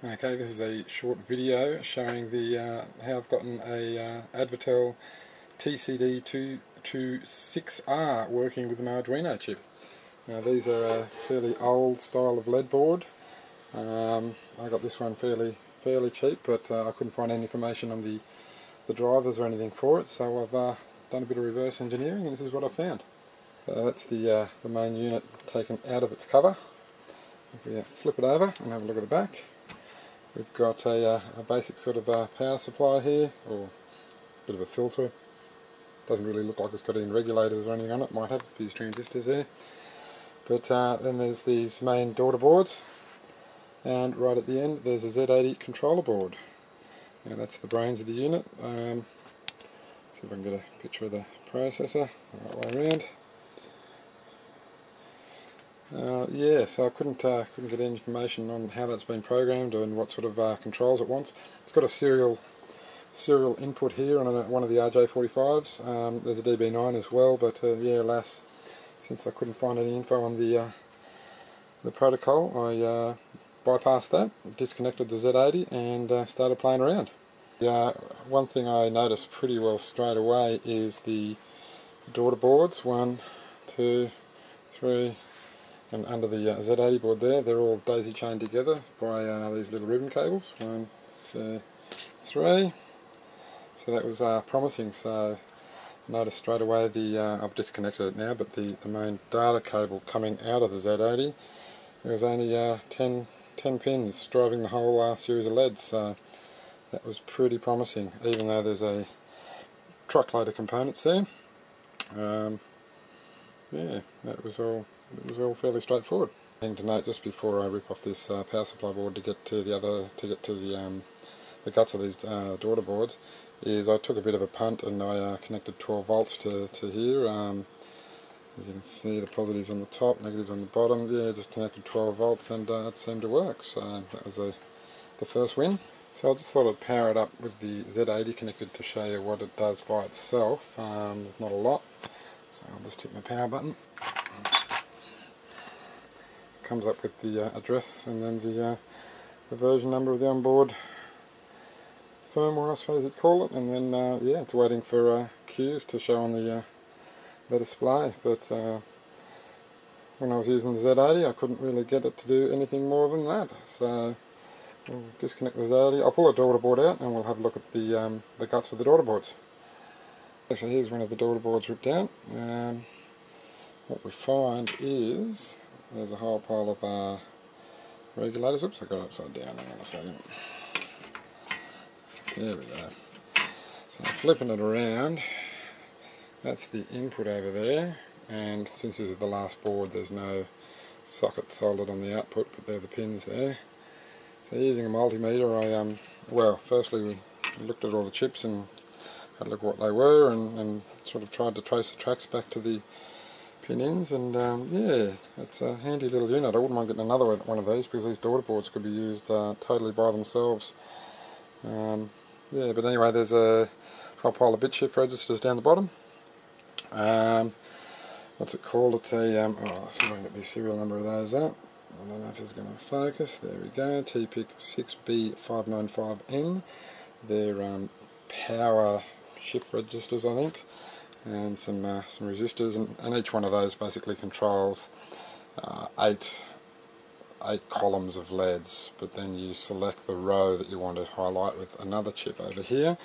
Okay, this is a short video showing the how I've gotten a Advatel TCD226R working with an Arduino chip. Now these are a fairly old style of Led board. I got this one fairly cheap, but I couldn't find any information on the drivers or anything for it, so I've done a bit of reverse engineering, and this is what I found. That's the main unit taken out of its cover. If we flip it over and have a look at the back, we've got a basic sort of power supply here, or a bit of a filter. Doesn't really look like it's got any regulators or anything on it. Might have a few transistors there. But then there's these main daughter boards, and right at the end there's a Z80 controller board. Now that's the brains of the unit. See if I can get a picture of the processor the right way around. Yeah, so I couldn't get any information on how that's been programmed and what sort of controls it wants. It's got a serial input here on one of the RJ45s. There's a DB9 as well, but yeah, alas, since I couldn't find any info on the protocol, I bypassed that, disconnected the Z80 and started playing around. One thing I noticed pretty well straight away is the daughter boards, 1, 2, 3, and under the Z80 board there, they're all daisy chained together by these little ribbon cables. 1, 2, 3. So that was promising. So I noticed straight away I've disconnected it now, but the main data cable coming out of the Z80, there was only 10 pins driving the whole series of LEDs. So that was pretty promising, even though there's a truckload of components there. Yeah, it was all fairly straightforward. Thing to note just before I rip off this power supply board to get to the guts of these daughter boards, is I took a bit of a punt and I connected 12 volts to here. As you can see, the positives on the top, negatives on the bottom. Yeah, just connected 12 volts and it seemed to work. So that was the first win. So I just thought I'd power it up with the Z80 connected to show you what it does by itself. There's not a lot, so I'll just hit my power button. Comes up with the address and then the version number of the onboard firmware, I suppose you'd call it, and then yeah, it's waiting for cues to show on the display. But when I was using the Z80, I couldn't really get it to do anything more than that. So we'll disconnect the Z80. I'll pull the daughter board out and we'll have a look at the guts of the daughter boards. So here's one of the daughter boards ripped out. What we find is there's a whole pile of regulators. Oops, I got it upside down. Hang on a second. There we go. So flipping it around, that's the input over there, and since this is the last board, there's no socket soldered on the output, but they're the pins there. So using a multimeter, well, firstly we looked at all the chips and had a look at what they were, and sort of tried to trace the tracks back to the pin ends, and yeah, it's a handy little unit. I wouldn't mind getting another one of these, because these daughter boards could be used totally by themselves. Yeah, but anyway, there's a whole pile of bit shift registers down the bottom. What's it called? It's a oh, let's see if I can get the serial number of those up. I don't know if it's going to focus. There we go. TPIC6B595N. They're power shift registers, I think, and some resistors, and each one of those basically controls 8 columns of LEDs, but then you select the row that you want to highlight with another chip over here,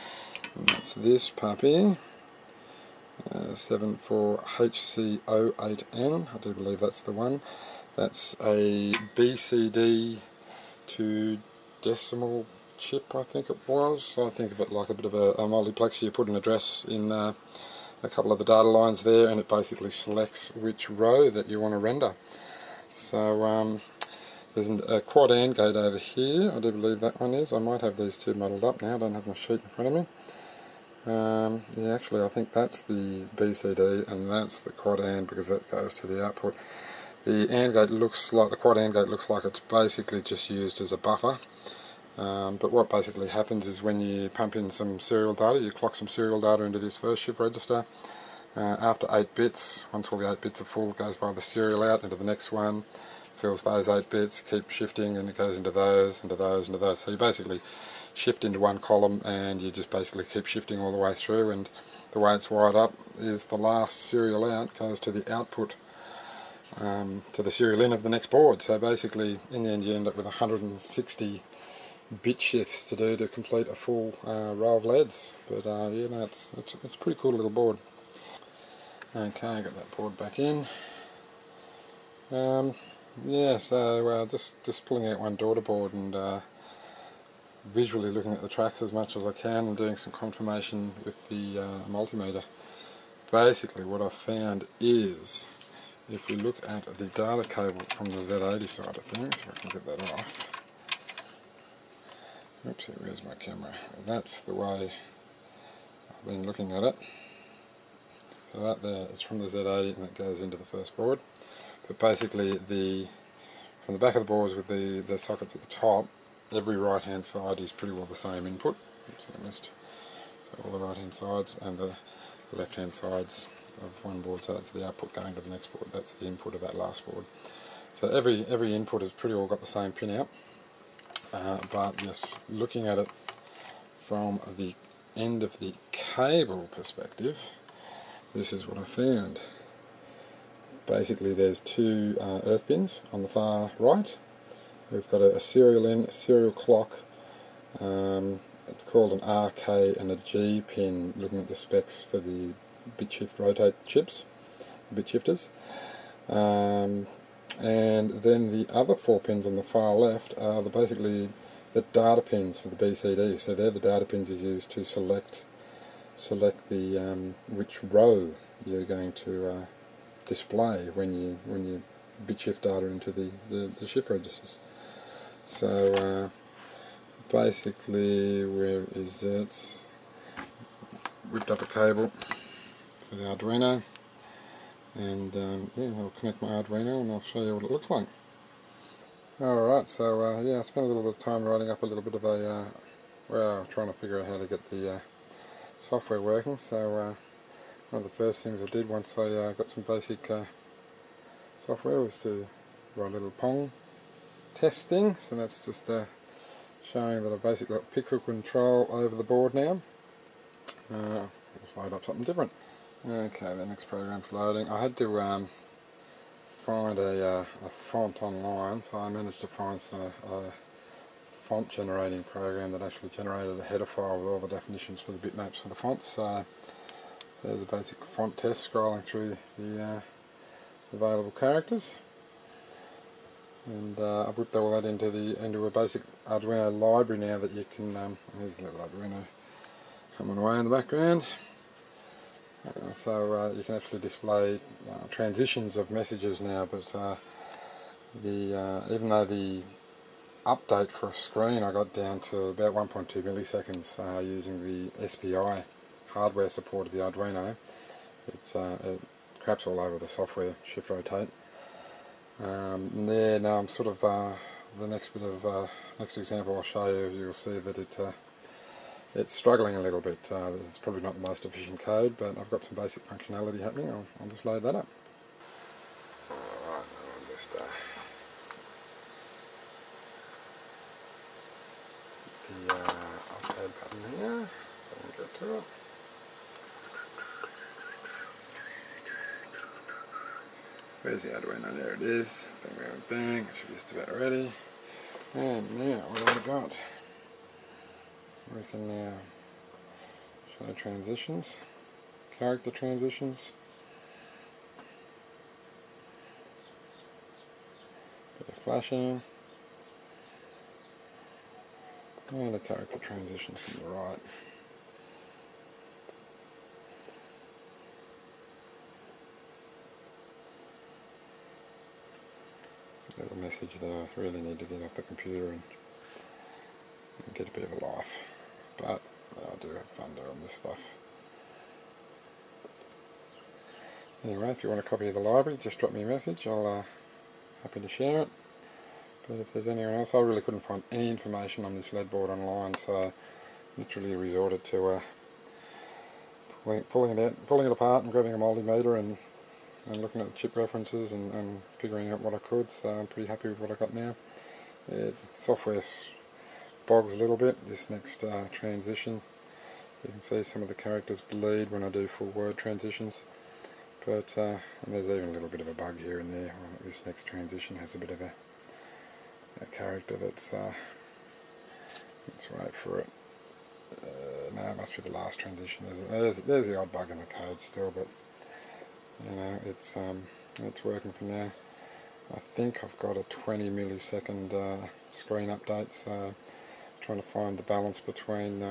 and that's this puppy, 74HC08N. I do believe that's the one. That's a BCD to decimal chip, I think it was. So I think of it like a bit of a multiplex. You put an address in a couple of the data lines there, and it basically selects which row that you want to render. So there's a quad AND gate over here. I do believe that one is. I might have these two muddled up now. I don't have my sheet in front of me. Yeah, actually I think that's the BCD and that's the quad AND, because that goes to the output. The AND gate looks like, the quad AND gate looks like it's basically just used as a buffer. But what basically happens is when you pump in some serial data, you clock some serial data into this first shift register. After 8 bits, once all the 8 bits are full, it goes via the serial out into the next one. fills those 8 bits, keep shifting, and it goes into those, into those, into those. So you basically shift into one column and you just basically keep shifting all the way through, and the way it's wired up is the last serial out goes to the output, to the serial in of the next board. So basically in the end you end up with 160 bit shifts to do to complete a full row of LEDs. But yeah, no, it's a pretty cool little board. Okay, got that board back in. Yeah, so just pulling out one daughter board and visually looking at the tracks as much as I can and doing some confirmation with the multimeter. Basically what I've found is, if we look at the data cable from the Z80 side of things, if I can get that off. Oops, where's my camera? That's the way I've been looking at it. So that there is from the Z80 and it goes into the first board. But basically from the back of the boards with the sockets at the top, every right hand side is pretty well the same input. Oops, I missed. So all the right hand sides and the left hand sides of one board, so that's the output going to the next board, that's the input of that last board. So every input has pretty well got the same pin out, but yes, looking at it from the end of the cable perspective, this is what I found. Basically there's 2 earth pins on the far right. We've got a serial in, a serial clock, it's called an RK and a G pin, looking at the specs for the bit shift rotate chips, bit shifters. And then the other 4 pins on the far left are basically the data pins for the BCD. So they're the data pins used to select the which row you're going to display when you bit shift data into the shift registers. So basically, where is it? Whipped up a cable for the Arduino, and yeah, I'll connect my Arduino and I'll show you what it looks like. Alright, so yeah, I spent a little bit of time writing up a little bit of a, well, trying to figure out how to get the software working. So one of the first things I did once I got some basic software was to write a little Pong test thing. So that's just showing that I've basically got pixel control over the board now. I'll just load up something different. Okay, the next program's loading. I had to find a font online, so I managed to find a font generating program that actually generated a header file with all the definitions for the bitmaps for the fonts. So there's a basic font test scrolling through the available characters, and I've whipped all that into a basic Arduino library now that you can. Here's the little Arduino coming away in the background. So you can actually display transitions of messages now, but even though the update for a screen I got down to about 1.2 milliseconds using the SPI hardware support of the Arduino, it craps all over the software shift rotate. There now I'm sort of the next example I'll show you, you'll see that it's struggling a little bit. It's probably not the most efficient code, but I've got some basic functionality happening. I'll just load that up. Alright, I'll just the upload button here, and get to it. Where's the Arduino? There it is. Bang, bang, bang. It should be just about ready. And now, what have we got? We can now show transitions, character transitions, bit of flashing, and a character transition from the right. A little message that I really need to get off the computer and get a bit of a life. But I do have fun doing this stuff. Anyway, if you want a copy of the library, just drop me a message. I'll happy to share it. But if there's anyone else, I really couldn't find any information on this LED board online, so literally resorted to pulling it apart and grabbing a multimeter and and looking at the chip references and figuring out what I could, so I'm pretty happy with what I got now. Software bogs a little bit, this next transition. You can see some of the characters bleed when I do full word transitions, but and there's even a little bit of a bug here and there. This next transition has a bit of a character that's, let's wait for it. No, it must be the last transition. There's the odd bug in the code still, but you know, it's working for now. I think I've got a 20 millisecond screen update, so trying to find the balance between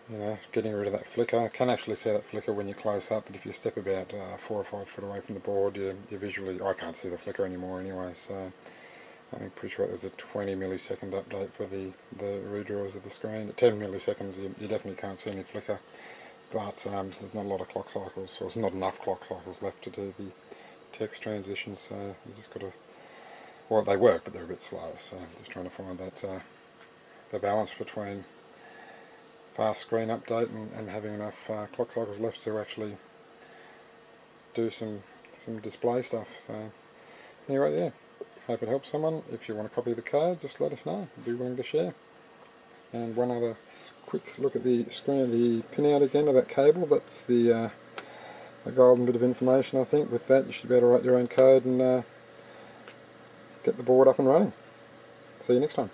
you know, getting rid of that flicker. I can actually see that flicker when you're close up, but if you step about 4 or 5 foot away from the board, you visually, I can't see the flicker anymore anyway, so I'm pretty sure there's a 20 millisecond update for the redraws of the screen. At 10 milliseconds you definitely can't see any flicker, but there's not a lot of clock cycles, so there's not enough clock cycles left to do the text transitions, so you just got to, well, they work, but they're a bit slow, so just trying to find that the balance between fast screen update and having enough clock cycles left to actually do some display stuff. So anyway, yeah, hope it helps someone. If you want a copy of the code, just let us know. I'll be willing to share. And one other quick look at the screen of the pinout again of that cable. That's the a golden bit of information, I think. With that, you should be able to write your own code and get the board up and running. See you next time.